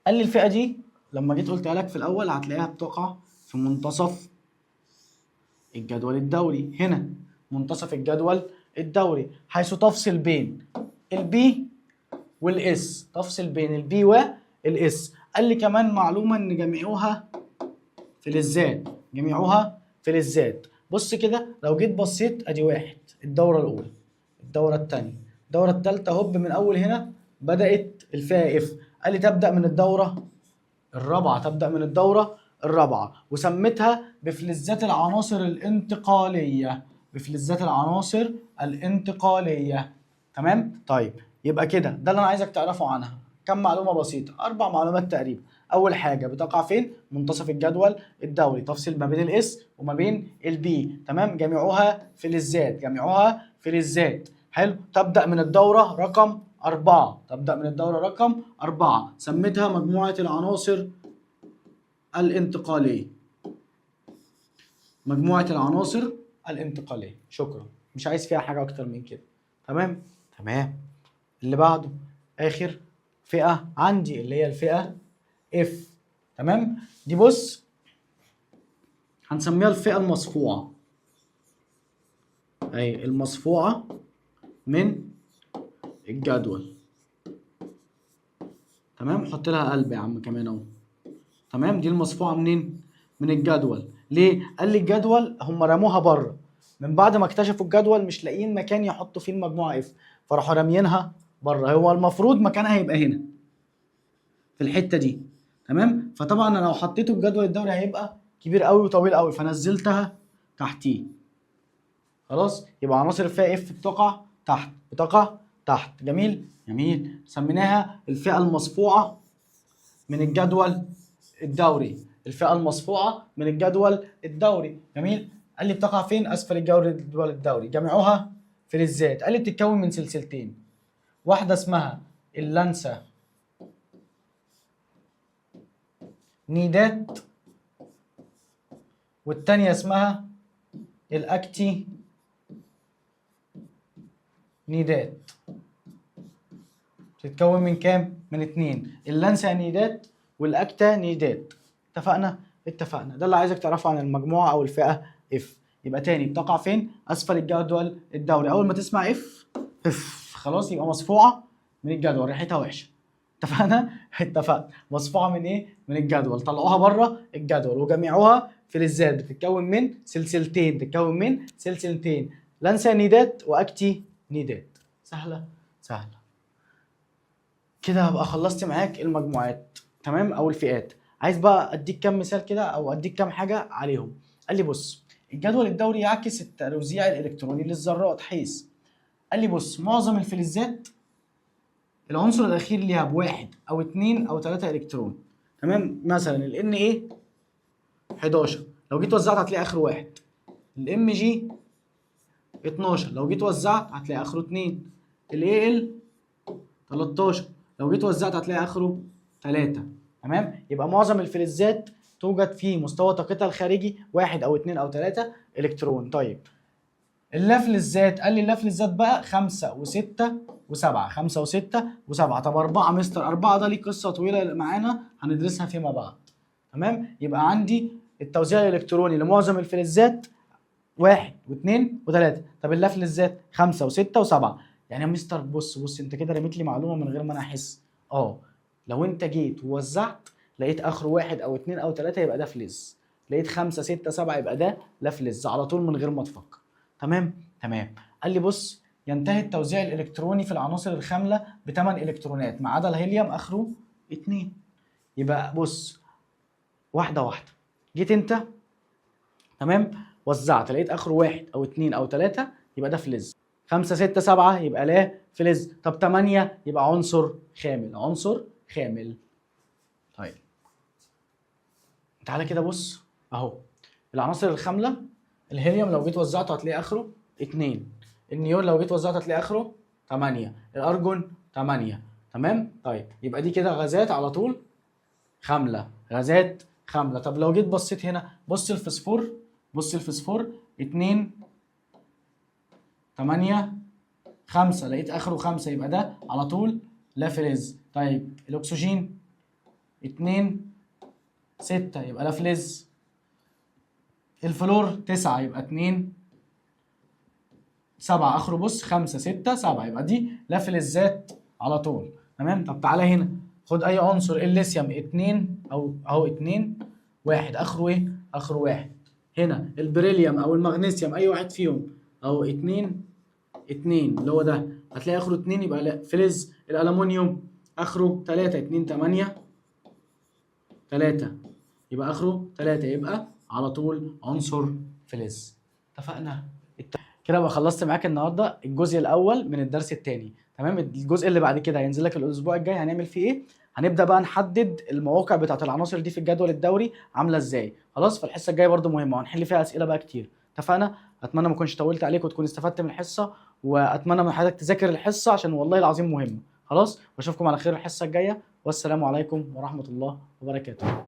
قال لي الفئه دي لما جيت قلتها لك في الاول هتلاقيها بتقع في منتصف الجدول الدوري، هنا منتصف الجدول الدوري، حيث تفصل بين البي والاس، تفصل بين البي والاس. قال لي كمان معلومه ان جميعها فلزات، جميعها فلزات. بص كده لو جيت بصيت ادي واحد الدوره الاولى، الدوره الثانيه، الدوره الثالثه، هوب من اول هنا بدات الفئه اف. قال لي تبدا من الدوره الرابعه، تبدا من الدوره الرابعه، وسميتها بفلزات العناصر الانتقاليه، بفلزات العناصر الانتقاليه. تمام. طيب يبقى كده ده اللي انا عايزك تعرفه عنها. كم معلومه بسيطه، 4 معلومات تقريبا. اول حاجه بتقع فين؟ منتصف الجدول الدوري، تفصل ما بين الاس وما بين البي. تمام، جميعها فلزات، جميعها فلزات. حلو. تبدأ من الدورة رقم 4. تبدأ من الدورة رقم 4. سميتها مجموعة العناصر الانتقالية. مجموعة العناصر الانتقالية. شكرا، مش عايز فيها حاجة أكتر من كده. تمام؟ تمام. اللي بعده آخر فئة عندي اللي هي الفئة F. تمام؟ دي بص هنسميها الفئة المصفوعة. أي المصفوعة من الجدول. تمام؟ حط لها قلب يا عم كمان اهو. تمام؟ دي المصفوعة منين؟ من الجدول. ليه؟ قال لي الجدول هم رموها بره. من بعد ما اكتشفوا الجدول مش لاقيين مكان يحطوا فيه المجموعة اف، فراحوا راميينها بره. هو المفروض مكانها هيبقى هنا في الحتة دي. تمام؟ فطبعا انا لو حطيته في جدول الدوري هيبقى كبير قوي وطويل قوي، فنزلتها تحتيه. خلاص؟ يبقى عناصر الفئة اف بتقع تحت، بتقع تحت. جميل؟ جميل. سميناها الفئة المصفوعة من الجدول الدوري. الفئة المصفوعة من الجدول الدوري. جميل. قال لي بتقع فين؟ أسفل الجدول الدوري. جمعوها فلزات. قال لي بتتكون من سلسلتين، واحدة اسمها اللانسا نيدات، والتانية اسمها الأكتي نيدات. بتتكون من كام؟ من 2، اللانسا نيدات والأكتا نيدات. اتفقنا؟ اتفقنا. ده اللي عايزك تعرفه عن المجموعة أو الفئة اف. يبقى تاني بتقع فين؟ أسفل الجدول الدوري. أول ما تسمع اف خلاص يبقى مصفوعة من الجدول، ريحتها وحشة. اتفقنا؟ اتفقنا. مصفوعة من ايه؟ من الجدول. طلعوها بره الجدول وجمعوها فلزات. بتتكون من سلسلتين. تتكون من سلسلتين، لانسا نيدات واكتي نيدات. سهلة؟ سهلة. كده هبقى خلصت معاك المجموعات. تمام؟ او الفئات. عايز بقى اديك كام مثال كده او اديك كام حاجة عليهم. قال لي بص، الجدول الدوري يعكس التوزيع الالكتروني للذرات، حيث قال لي بص معظم الفلزات العنصر الاخير ليها بواحد او 2 او 3 الكترون. تمام؟ مثلا ال Na 11 لو جيت وزعت هتلاقي اخره 1. ال Mg 12 لو جيت وزعت هتلاقي اخره 2. ال Al 13 لو جيت وزعت هتلاقي اخره 3. تمام؟ يبقى معظم الفلزات توجد في مستوى طاقتها الخارجي 1 او 2 او 3 الكترون. طيب اللافلزات، قال لي اللافلزات بقى 5 و6 و7. 5 و6 و7. طب 4 مستر، 4 ده ليه قصه طويله معانا هندرسها فيما بعد. تمام؟ يبقى عندي التوزيع الالكتروني لمعظم الفلزات 1 و2 و3. طب اللافلزات 5 و6 و7. يعني يا مستر بص انت كده رميت لي معلومه من غير ما انا احس. لو انت جيت ووزعت لقيت اخره 1 او 2 او 3 يبقى ده فلز. لقيت 5 6 7 يبقى ده لافلز على طول من غير ما تفكر. تمام؟ تمام. قال لي بص، ينتهي التوزيع الالكتروني في العناصر الخامله ب8 الكترونات ما عدا الهيليوم اخره 2. يبقى بص واحده واحده. جيت انت تمام وزعت لقيت اخره 1 او 2 او 3 يبقى ده فلز. 5 6 7 يبقى لا فلز. طب 8 يبقى عنصر خامل. عنصر خامل. طيب تعالى كده بص اهو العناصر الخامله. الهيليوم لو جيت وزعته هتلاقي اخره 2. النيون لو جيت وزعته هتلاقي اخره 8. الارجون 8. تمام؟ طيب يبقى دي كده غازات على طول خامله. غازات خامله. طب لو جيت بصيت هنا، بص الفسفور. بص الفسفور 2 8 5 لقيت اخره 5 يبقى ده على طول لا فلز. طيب الاكسجين 2 6 يبقى لا فلز. الفلور 9 يبقى 2 7 اخره بص 5 6 7 يبقى دي لا فلزات على طول. تمام؟ طب تعالى هنا خد اي عنصر. الليثيوم 2 او اهو 2 1 اخره ايه؟ اخره 1. هنا البريليوم او المغنيسيوم اي واحد فيهم اهو 2 2 اللي هو ده هتلاقي اخره 2 يبقى لا فلز. الالومنيوم اخره 3 2 8 3 يبقى اخره 3 يبقى على طول عنصر فلز. اتفقنا؟ كده بقى خلصت معاك النهارده الجزء الاول من الدرس الثاني. تمام؟ الجزء اللي بعد كده هينزل لك الاسبوع الجاي. هنعمل فيه ايه؟ هنبدا بقى نحدد المواقع بتاعت العناصر دي في الجدول الدوري عامله ازاي. خلاص؟ فالحصه الجايه برده مهمه وهنحل فيها اسئله بقى كتير. اتفقنا؟ اتمنى ما اكونش طولت عليك وتكون استفدت من الحصه واتمنى من حضرتك تذاكر الحصه عشان والله العظيم مهمه. خلاص، واشوفكم على خير الحصه الجايه، والسلام عليكم ورحمه الله وبركاته.